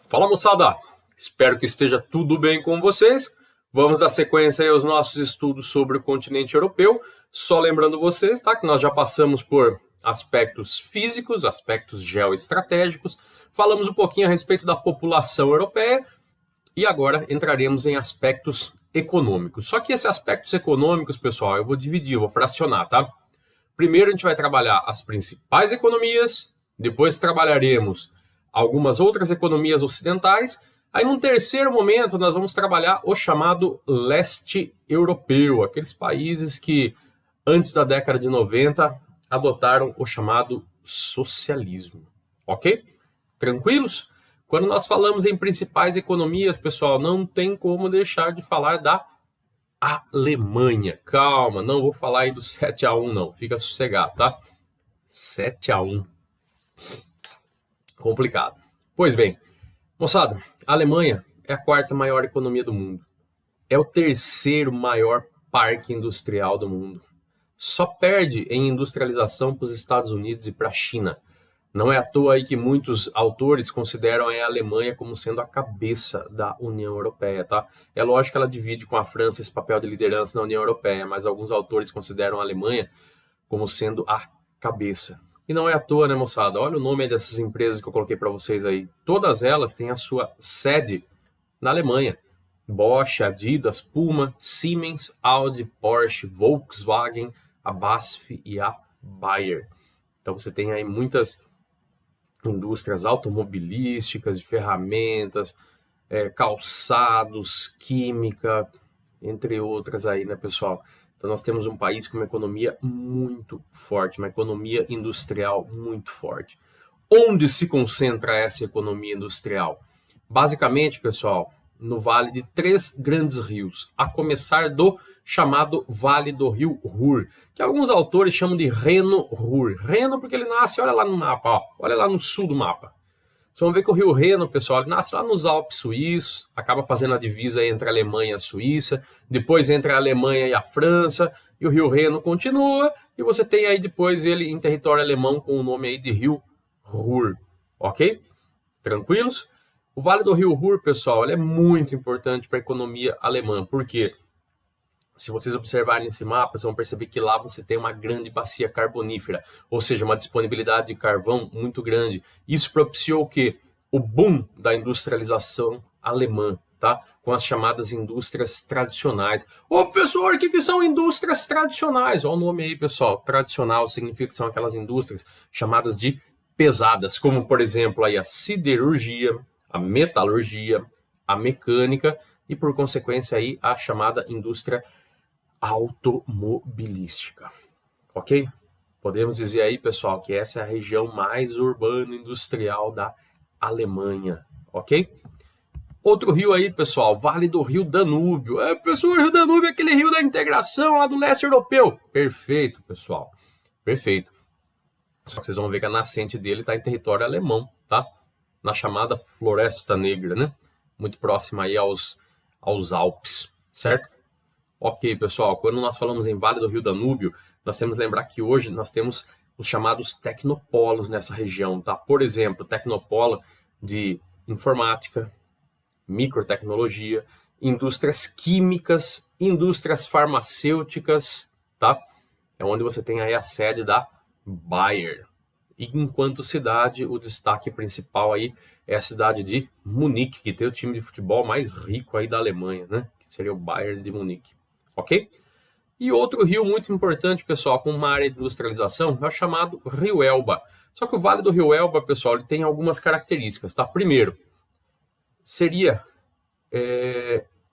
Fala, moçada! Espero que esteja tudo bem com vocês. Vamos dar sequência aí aos nossos estudos sobre o continente europeu. Só lembrando vocês, tá, que nós já passamos por aspectos físicos, aspectos geoestratégicos, falamos um pouquinho a respeito da população europeia e agora entraremos em aspectos econômicos. Só que esses aspectos econômicos, pessoal, eu vou dividir, eu vou fracionar, tá? Primeiro a gente vai trabalhar as principais economias, depois trabalharemos algumas outras economias ocidentais. Aí, num terceiro momento, nós vamos trabalhar o chamado leste europeu, aqueles países que, antes da década de 90, adotaram o chamado socialismo. Ok? Tranquilos? Quando nós falamos em principais economias, pessoal, não tem como deixar de falar da Alemanha. Calma, não vou falar aí do 7-1, não. Fica sossegado, tá? 7-1. Complicado. Pois bem, moçada, a Alemanha é a quarta maior economia do mundo. É o terceiro maior parque industrial do mundo. Só perde em industrialização para os Estados Unidos e para a China. Não é à toa aí que muitos autores consideram a Alemanha como sendo a cabeça da União Europeia, tá? É lógico que ela divide com a França esse papel de liderança na União Europeia, mas alguns autores consideram a Alemanha como sendo a cabeça. E não é à toa, né, moçada? Olha o nome aí dessas empresas que eu coloquei para vocês aí. Todas elas têm a sua sede na Alemanha. Bosch, Adidas, Puma, Siemens, Audi, Porsche, Volkswagen, a BASF e a Bayer. Então você tem aí muitas indústrias automobilísticas, de ferramentas, calçados, química, entre outras aí, né, pessoal? Então nós temos um país com uma economia muito forte, uma economia industrial muito forte. Onde se concentra essa economia industrial? Basicamente, pessoal, no vale de três grandes rios, a começar do chamado Vale do Rio Ruhr, que alguns autores chamam de Reno-Ruhr. Reno porque ele nasce, olha lá no mapa, ó, olha lá no sul do mapa. Vocês vão ver que o rio Reno, pessoal, ele nasce lá nos Alpes suíços, acaba fazendo a divisa entre a Alemanha e a Suíça, depois entre a Alemanha e a França, e o rio Reno continua, e você tem aí depois ele em território alemão com o nome aí de Rio Ruhr, ok? Tranquilos? O Vale do Rio Ruhr, pessoal, ele é muito importante para a economia alemã, porque se vocês observarem nesse mapa, vocês vão perceber que lá você tem uma grande bacia carbonífera, ou seja, uma disponibilidade de carvão muito grande. Isso propiciou o quê? O boom da industrialização alemã, tá? Com as chamadas indústrias tradicionais. Ô, professor, o que são indústrias tradicionais? Olha o nome aí, pessoal. Tradicional significa que são aquelas indústrias chamadas de pesadas, como, por exemplo, aí a siderurgia, a metalurgia, a mecânica e, por consequência, aí a chamada indústria automobilística, ok? Podemos dizer aí, pessoal, que essa é a região mais urbano-industrial da Alemanha, ok? Outro rio aí, pessoal, Vale do Rio Danúbio. Professor, o Rio Danúbio é aquele rio da integração lá do leste europeu. Perfeito, pessoal, perfeito. Só que vocês vão ver que a nascente dele está em território alemão, tá? Na chamada Floresta Negra, né? Muito próxima aí aos Alpes, certo? Ok, pessoal, quando nós falamos em Vale do Rio Danúbio, nós temos que lembrar que hoje nós temos os chamados tecnopolos nessa região, tá? Por exemplo, tecnopolo de informática, microtecnologia, indústrias químicas, indústrias farmacêuticas, tá? É onde você tem aí a sede da Bayer. E enquanto cidade, o destaque principal aí é a cidade de Munique, que tem o time de futebol mais rico aí da Alemanha, né? Que seria o Bayern de Munique. Ok? E outro rio muito importante, pessoal, com uma área de industrialização, é o chamado Rio Elba. Só que o Vale do Rio Elba, pessoal, ele tem algumas características, tá? Primeiro, seria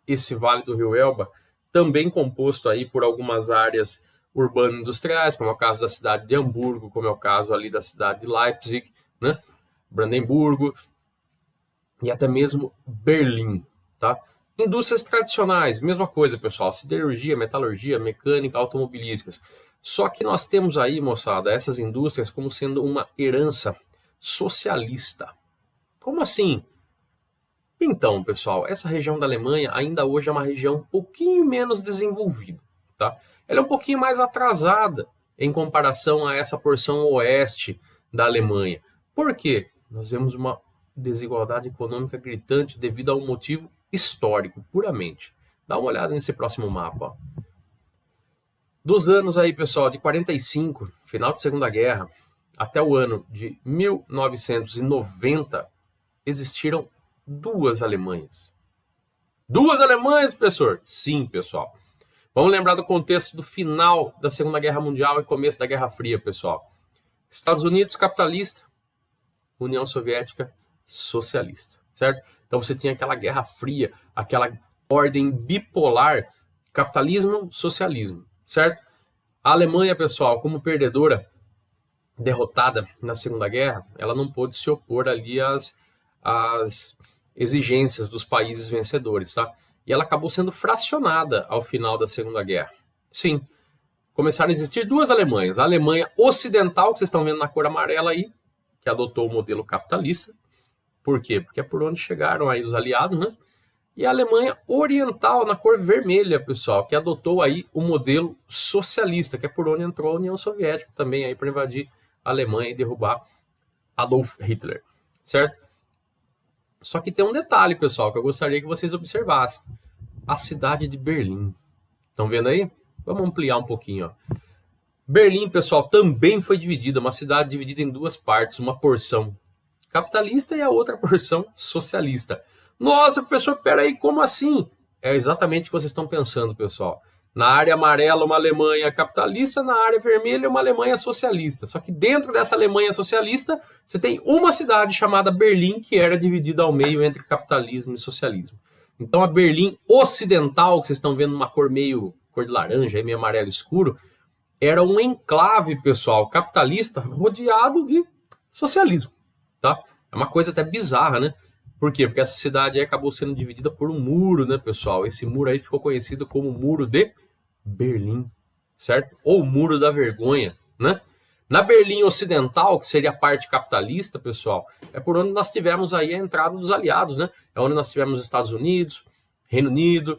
esse Vale do Rio Elba também composto aí por algumas áreas urbano-industriais, como é o caso da cidade de Hamburgo, como é o caso ali da cidade de Leipzig, né? Brandemburgo e até mesmo Berlim, tá? Indústrias tradicionais, mesma coisa, pessoal, siderurgia, metalurgia, mecânica, automobilísticas. Só que nós temos aí, moçada, essas indústrias como sendo uma herança socialista. Como assim? Então, pessoal, essa região da Alemanha ainda hoje é uma região um pouquinho menos desenvolvida, tá? Ela é um pouquinho mais atrasada em comparação a essa porção oeste da Alemanha. Por quê? Nós vemos uma desigualdade econômica gritante devido a um motivo histórico, puramente. Dá uma olhada nesse próximo mapa. Ó. Dos anos aí, pessoal, de 45, final de Segunda Guerra, até o ano de 1990, existiram duas Alemanhas. Duas Alemanhas, professor? Sim, pessoal. Vamos lembrar do contexto do final da Segunda Guerra Mundial e começo da Guerra Fria, pessoal. Estados Unidos, capitalista. União Soviética, socialista, certo? Então você tinha aquela Guerra Fria, aquela ordem bipolar, capitalismo, socialismo, certo? A Alemanha, pessoal, como perdedora, derrotada na Segunda Guerra, ela não pôde se opor ali às exigências dos países vencedores, tá? E ela acabou sendo fracionada ao final da Segunda Guerra. Sim, começaram a existir duas Alemanhas. A Alemanha Ocidental, que vocês estão vendo na cor amarela aí, que adotou o modelo capitalista. Por quê? Porque é por onde chegaram aí os aliados, né? E a Alemanha Oriental, na cor vermelha, pessoal, que adotou aí o modelo socialista, que é por onde entrou a União Soviética também aí para invadir a Alemanha e derrubar Adolf Hitler, certo? Só que tem um detalhe, pessoal, que eu gostaria que vocês observassem. A cidade de Berlim. Estão vendo aí? Vamos ampliar um pouquinho, ó. Berlim, pessoal, também foi dividida, uma cidade dividida em duas partes, uma porção capitalista e a outra porção socialista. Nossa, professor, peraí, como assim? É exatamente o que vocês estão pensando, pessoal. Na área amarela, uma Alemanha capitalista, na área vermelha, uma Alemanha socialista. Só que dentro dessa Alemanha socialista, você tem uma cidade chamada Berlim, que era dividida ao meio entre capitalismo e socialismo. Então, a Berlim Ocidental, que vocês estão vendo uma cor meio cor de laranja, meio amarelo escuro, era um enclave, pessoal, capitalista rodeado de socialismo, tá? É uma coisa até bizarra, né? Por quê? Porque essa cidade aí acabou sendo dividida por um muro, né, pessoal? Esse muro aí ficou conhecido como Muro de Berlim, certo? Ou Muro da Vergonha, né? Na Berlim Ocidental, que seria a parte capitalista, pessoal, é por onde nós tivemos aí a entrada dos aliados, né? É onde nós tivemos os Estados Unidos, Reino Unido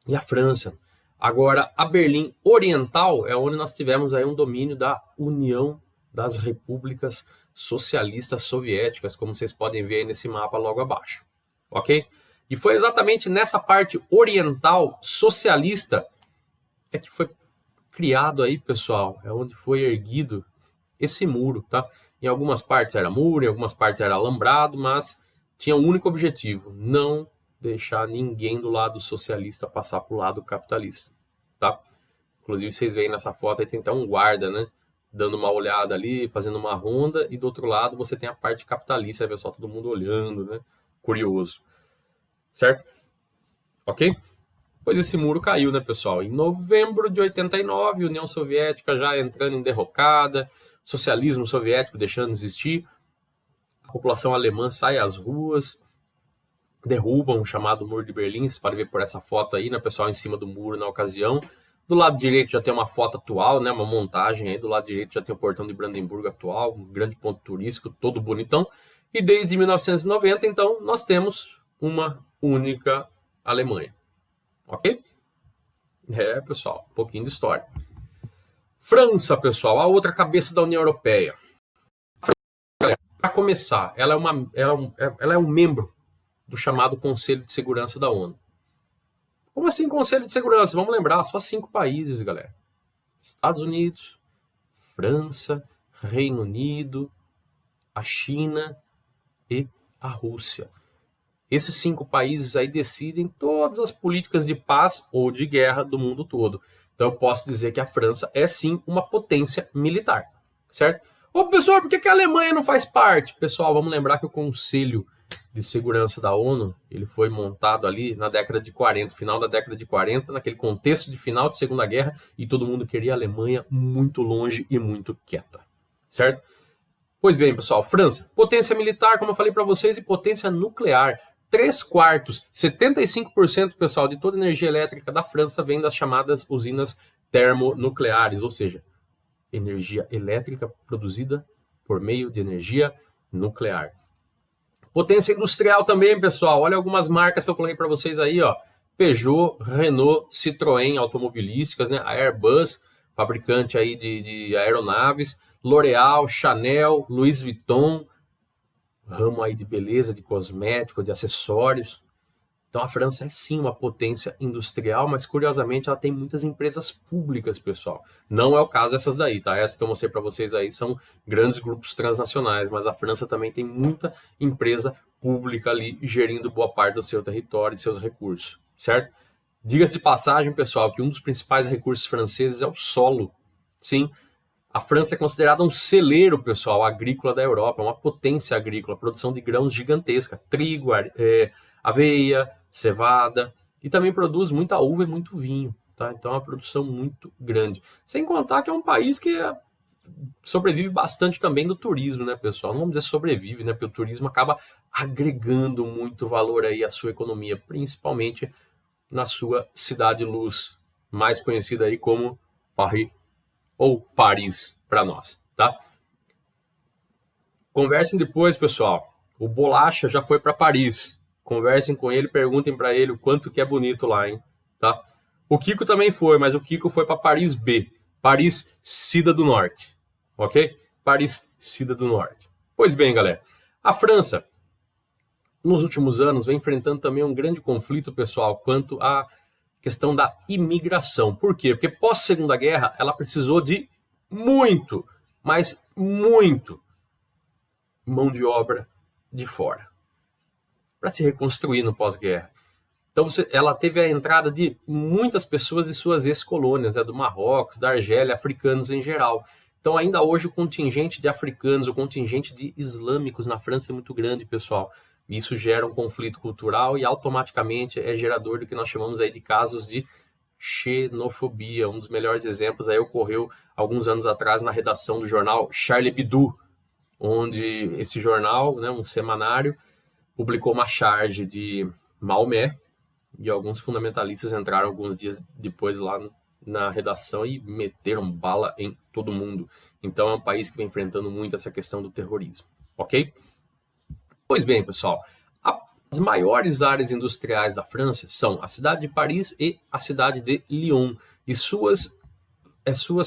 e a França. Agora, a Berlim Oriental é onde nós tivemos aí um domínio da União das Repúblicas Socialistas Soviéticas, como vocês podem ver aí nesse mapa logo abaixo, ok? E foi exatamente nessa parte oriental socialista é que foi criado aí, pessoal, é onde foi erguido esse muro, tá? Em algumas partes era muro, em algumas partes era alambrado, mas tinha um único objetivo, não deixar ninguém do lado socialista passar para o lado capitalista, tá? Inclusive, vocês veem nessa foto aí, tem até um guarda, né? Dando uma olhada ali, fazendo uma ronda, e do outro lado você tem a parte capitalista, pessoal, todo mundo olhando, né? Curioso. Certo? Ok? Pois esse muro caiu, né, pessoal? Em novembro de 89, União Soviética já entrando em derrocada, socialismo soviético deixando de existir, a população alemã sai às ruas, derrubam o chamado Muro de Berlim, vocês podem ver por essa foto aí, né, pessoal, em cima do muro na ocasião. Do lado direito já tem uma foto atual, né, uma montagem aí, do lado direito já tem o portão de Brandemburgo atual, um grande ponto turístico, todo bonitão. E desde 1990, então, nós temos uma única Alemanha. Ok? É, pessoal, um pouquinho de história. França, pessoal, a outra cabeça da União Europeia. Para começar, ela é um membro do chamado Conselho de Segurança da ONU. Como assim Conselho de Segurança? Vamos lembrar, só 5 países, galera. Estados Unidos, França, Reino Unido, a China e a Rússia. Esses 5 países aí decidem todas as políticas de paz ou de guerra do mundo todo. Então eu posso dizer que a França é sim uma potência militar, certo? Ô professor, por que a Alemanha não faz parte? Pessoal, vamos lembrar que o Conselho de Segurança da ONU, ele foi montado ali na década de 40, final da década de 40, naquele contexto de final de Segunda Guerra, e todo mundo queria a Alemanha muito longe e muito quieta, certo? Pois bem, pessoal, França, potência militar, como eu falei para vocês, e potência nuclear. 3/4, 75%, pessoal, de toda a energia elétrica da França vem das chamadas usinas termonucleares, ou seja, energia elétrica produzida por meio de energia nuclear. Potência industrial também, pessoal. Olha algumas marcas que eu coloquei para vocês aí, ó. Peugeot, Renault, Citroën automobilísticas, né? A Airbus, fabricante aí de aeronaves, L'Oréal, Chanel, Louis Vuitton, ramo aí de beleza, de cosmético, de acessórios. Então a França é sim uma potência industrial, mas curiosamente ela tem muitas empresas públicas, pessoal. Não é o caso dessas daí, tá? Essas que eu mostrei para vocês aí são grandes grupos transnacionais, mas a França também tem muita empresa pública ali gerindo boa parte do seu território e de seus recursos, certo? Diga-se de passagem, pessoal, que um dos principais recursos franceses é o solo. Sim, a França é considerada um celeiro, pessoal, agrícola da Europa, uma potência agrícola, produção de grãos gigantesca, trigo, aveia, cevada, e também produz muita uva e muito vinho, tá? Então é uma produção muito grande. Sem contar que é um país que sobrevive bastante também do turismo, né, pessoal? Não vamos dizer sobrevive, né? Porque o turismo acaba agregando muito valor aí à sua economia, principalmente na sua cidade-luz, mais conhecida aí como Paris ou Paris para nós, tá? Conversem depois, pessoal. O Bolacha já foi para Paris. Conversem com ele, perguntem para ele o quanto que é bonito lá, hein? Tá? O Kiko também foi, mas o Kiko foi para Paris B. Paris Cida do Norte. Ok? Paris Cida do Norte. Pois bem, galera. A França, nos últimos anos, vem enfrentando também um grande conflito, pessoal, quanto à questão da imigração. Por quê? Porque pós-Segunda Guerra, ela precisou de muito, mas muito, mão de obra de fora para se reconstruir no pós-guerra. Então ela teve a entrada de muitas pessoas de suas ex-colônias, do Marrocos, da Argélia, africanos em geral. Então ainda hoje o contingente de africanos, o contingente de islâmicos na França é muito grande, pessoal. Isso gera um conflito cultural e automaticamente é gerador do que nós chamamos aí de casos de xenofobia. Um dos melhores exemplos aí ocorreu alguns anos atrás na redação do jornal Charlie Hebdo, onde esse jornal, né, um semanário, publicou uma charge de Maomé e alguns fundamentalistas entraram alguns dias depois lá na redação e meteram bala em todo mundo. Então é um país que vem enfrentando muito essa questão do terrorismo, ok? Pois bem, pessoal, as maiores áreas industriais da França são a cidade de Paris e a cidade de Lyon, e suas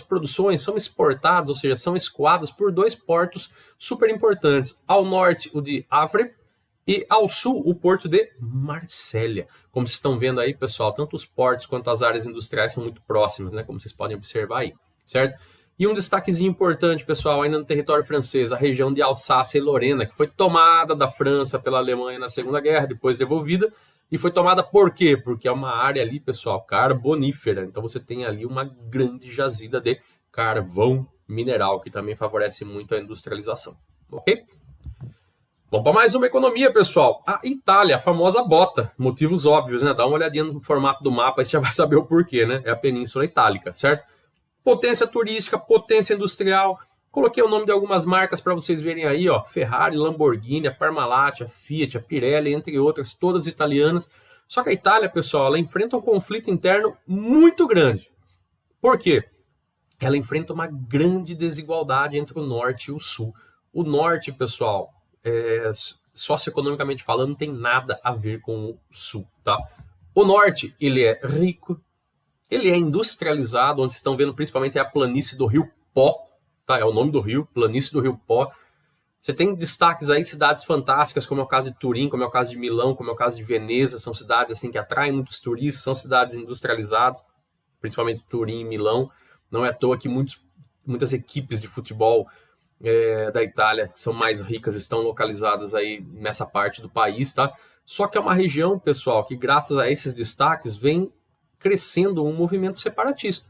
produções são exportadas, ou seja, são escoadas por dois portos super importantes. Ao norte, o de Havre, e ao sul, o porto de Marselha. Como vocês estão vendo aí, pessoal, tanto os portos quanto as áreas industriais são muito próximas, né? Como vocês podem observar aí, certo? E um destaquezinho importante, pessoal, ainda no território francês, a região de Alsácia e Lorena, que foi tomada da França pela Alemanha na Segunda Guerra, depois devolvida. E foi tomada por quê? Porque é uma área ali, pessoal, carbonífera. Então você tem ali uma grande jazida de carvão mineral, que também favorece muito a industrialização. Ok? Vamos para mais uma economia, pessoal. A Itália, a famosa bota. Motivos óbvios, né? Dá uma olhadinha no formato do mapa e você já vai saber o porquê, né? É a Península Itálica, certo? Potência turística, potência industrial. Coloquei o nome de algumas marcas para vocês verem aí, ó. Ferrari, Lamborghini, a Parmalat, a Fiat, a Pirelli, entre outras, todas italianas. Só que a Itália, pessoal, ela enfrenta um conflito interno muito grande. Por quê? Ela enfrenta uma grande desigualdade entre o norte e o sul. O norte, pessoal, socioeconomicamente falando, não tem nada a ver com o sul, tá? O norte, ele é rico, ele é industrializado, onde vocês estão vendo principalmente é a planície do Rio Pó, tá? É o nome do rio, planície do Rio Pó. Você tem destaques aí, cidades fantásticas, como é o caso de Turim, como é o caso de Milão, como é o caso de Veneza, são cidades assim que atraem muitos turistas, são cidades industrializadas, principalmente Turim e Milão. Não é à toa que muitas equipes de futebol da Itália, que são mais ricas, estão localizadas aí nessa parte do país, tá? Só que é uma região, pessoal, que graças a esses destaques vem crescendo um movimento separatista.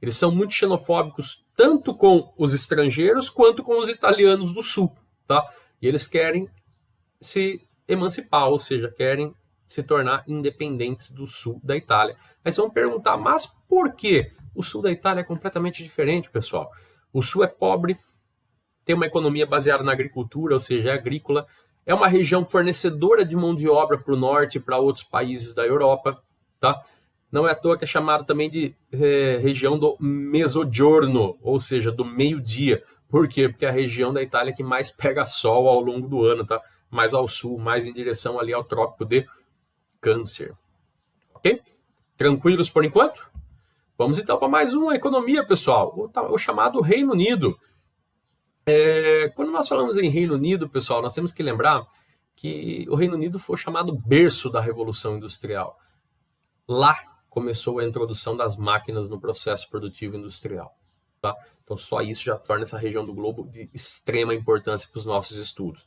Eles são muito xenofóbicos, tanto com os estrangeiros quanto com os italianos do sul, tá? E eles querem se emancipar, ou seja, querem se tornar independentes do sul da Itália. Aí vocês vão perguntar, mas por quê? O sul da Itália é completamente diferente, pessoal. O sul é pobre, tem uma economia baseada na agricultura, ou seja, é agrícola. É uma região fornecedora de mão de obra para o norte e para outros países da Europa, tá? Não é à toa que é chamado também de região do Mezzogiorno, ou seja, do meio-dia. Por quê? Porque é a região da Itália que mais pega sol ao longo do ano, tá? Mais ao sul, mais em direção ali ao Trópico de Câncer. Ok? Tranquilos por enquanto? Vamos então para mais uma economia, pessoal. O chamado Reino Unido. Quando nós falamos em Reino Unido, pessoal, nós temos que lembrar que o Reino Unido foi chamado berço da Revolução Industrial. Lá começou a introdução das máquinas no processo produtivo industrial. Tá? Então só isso já torna essa região do globo de extrema importância para os nossos estudos.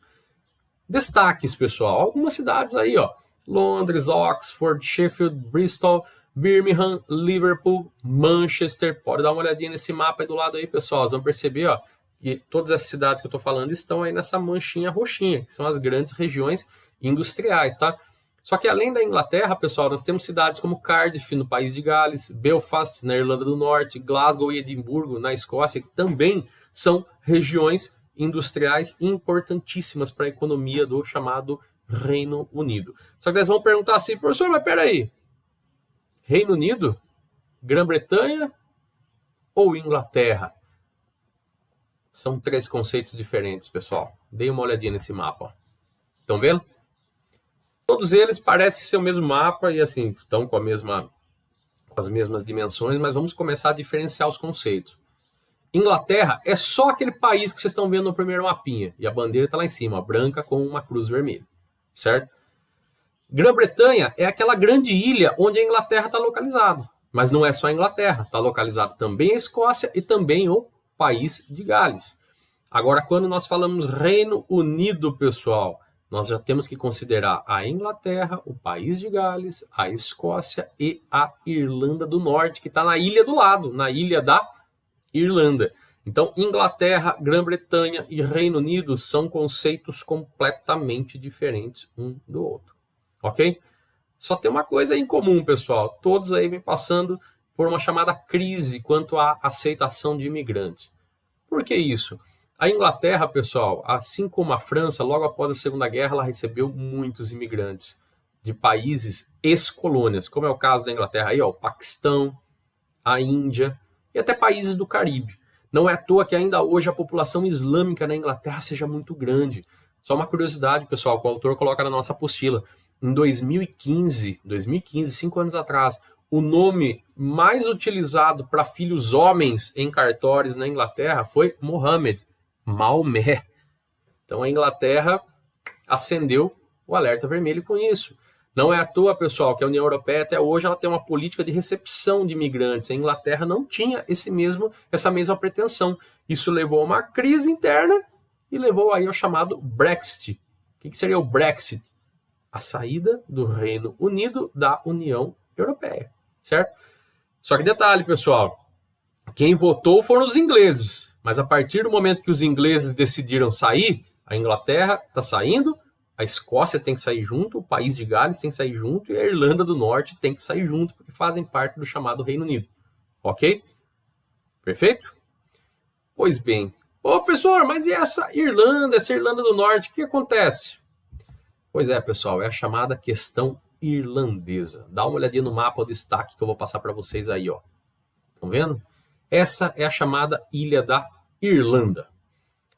Destaques, pessoal, algumas cidades aí, ó: Londres, Oxford, Sheffield, Bristol, Birmingham, Liverpool, Manchester. Pode dar uma olhadinha nesse mapa aí do lado aí, pessoal. Vocês vão perceber, ó, que todas essas cidades que eu estou falando estão aí nessa manchinha roxinha, que são as grandes regiões industriais, tá? Só que além da Inglaterra, pessoal, nós temos cidades como Cardiff, no País de Gales, Belfast, na Irlanda do Norte, Glasgow e Edimburgo, na Escócia, que também são regiões industriais importantíssimas para a economia do chamado Reino Unido. Só que eles vão perguntar assim: professor, mas peraí, Reino Unido, Grã-Bretanha ou Inglaterra? São 3 conceitos diferentes, pessoal. Dê uma olhadinha nesse mapa. Estão vendo? Todos eles parecem ser o mesmo mapa e assim estão com as mesmas dimensões, mas vamos começar a diferenciar os conceitos. Inglaterra é só aquele país que vocês estão vendo no primeiro mapinha, e a bandeira está lá em cima, branca com uma cruz vermelha, certo? Grã-Bretanha é aquela grande ilha onde a Inglaterra está localizada, mas não é só a Inglaterra, está localizado também a Escócia e também o País de Gales. Agora, quando nós falamos Reino Unido, pessoal, nós já temos que considerar a Inglaterra, o País de Gales, a Escócia e a Irlanda do Norte, que está na ilha do lado, na ilha da Irlanda. Então, Inglaterra, Grã-Bretanha e Reino Unido são conceitos completamente diferentes um do outro, ok? Só tem uma coisa em comum, pessoal. Todos aí vêm passando por uma chamada crise quanto à aceitação de imigrantes. Por que isso? A Inglaterra, pessoal, assim como a França, logo após a Segunda Guerra, ela recebeu muitos imigrantes de países ex-colônias, como é o caso da Inglaterra aí, ó, o Paquistão, a Índia e até países do Caribe. Não é à toa que ainda hoje a população islâmica na Inglaterra seja muito grande. Só uma curiosidade, pessoal, que o autor coloca na nossa apostila. Em 2015, 5 anos atrás, o nome mais utilizado para filhos homens em cartórios na Inglaterra foi Mohammed, Maomé. Então a Inglaterra acendeu o alerta vermelho com isso. Não é à toa, pessoal, que a União Europeia até hoje ela tem uma política de recepção de imigrantes. A Inglaterra não tinha essa mesma pretensão. Isso levou a uma crise interna e levou aí ao chamado Brexit. O que seria o Brexit? A saída do Reino Unido da União Europeia, certo? Só que detalhe, pessoal, quem votou foram os ingleses, mas a partir do momento que os ingleses decidiram sair, a Inglaterra está saindo, a Escócia tem que sair junto, o País de Gales tem que sair junto e a Irlanda do Norte tem que sair junto, porque fazem parte do chamado Reino Unido, ok? Perfeito? Pois bem, ô professor, mas e essa Irlanda do Norte, o que acontece? Pois é, pessoal, é a chamada questão irlandesa. Dá uma olhadinha no mapa, o destaque que eu vou passar para vocês aí, ó. Estão vendo? Essa é a chamada Ilha da Irlanda.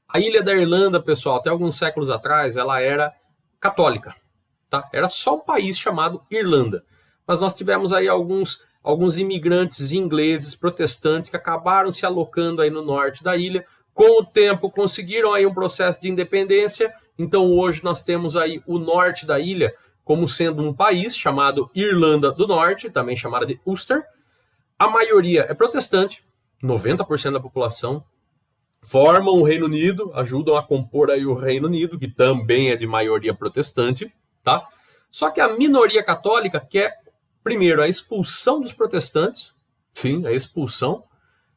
A Ilha da Irlanda, pessoal, até alguns séculos atrás, ela era católica, tá? Era só um país chamado Irlanda. Mas nós tivemos aí alguns imigrantes ingleses, protestantes, que acabaram se alocando aí no norte da ilha. Com o tempo, conseguiram aí um processo de independência. Então, hoje nós temos aí o norte da ilha como sendo um país chamado Irlanda do Norte, também chamada de Ulster. A maioria é protestante, 90% da população. Formam o Reino Unido, ajudam a compor aí o Reino Unido, que também é de maioria protestante, tá? Só que a minoria católica quer, primeiro, a expulsão dos protestantes, sim, a expulsão,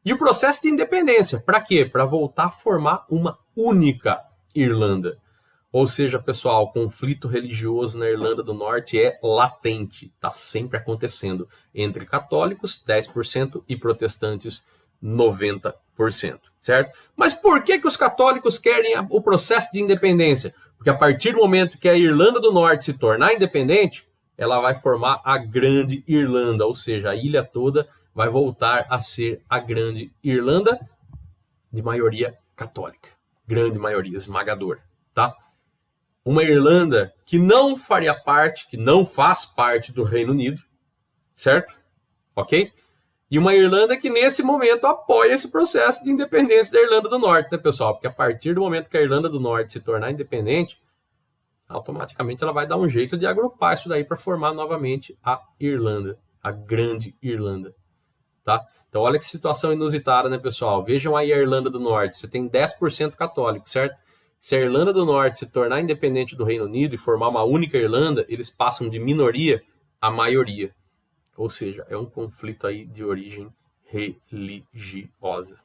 e o processo de independência. Para quê? Para voltar a formar uma única Irlanda. Ou seja, pessoal, o conflito religioso na Irlanda do Norte é latente, está sempre acontecendo entre católicos, 10%, e protestantes, 90%, certo? Mas por que os católicos querem o processo de independência? Porque a partir do momento que a Irlanda do Norte se tornar independente, ela vai formar a Grande Irlanda, ou seja, a ilha toda vai voltar a ser a Grande Irlanda de maioria católica, grande maioria esmagadora, tá? Uma Irlanda que não faria parte, que não faz parte do Reino Unido, certo? Ok? E uma Irlanda que, nesse momento, apoia esse processo de independência da Irlanda do Norte, né, pessoal? Porque a partir do momento que a Irlanda do Norte se tornar independente, automaticamente ela vai dar um jeito de agrupar isso daí para formar novamente a Irlanda, a grande Irlanda, tá? Então, olha que situação inusitada, né, pessoal? Vejam aí a Irlanda do Norte, você tem 10% católico, certo? Se a Irlanda do Norte se tornar independente do Reino Unido e formar uma única Irlanda, eles passam de minoria a maioria. Ou seja, é um conflito aí de origem religiosa.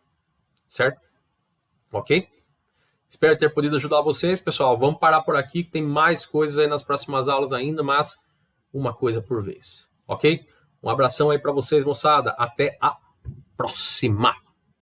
Certo? Ok? Espero ter podido ajudar vocês, pessoal. Vamos parar por aqui, que tem mais coisas aí nas próximas aulas ainda, mas uma coisa por vez. Ok? Um abração aí para vocês, moçada. Até a próxima!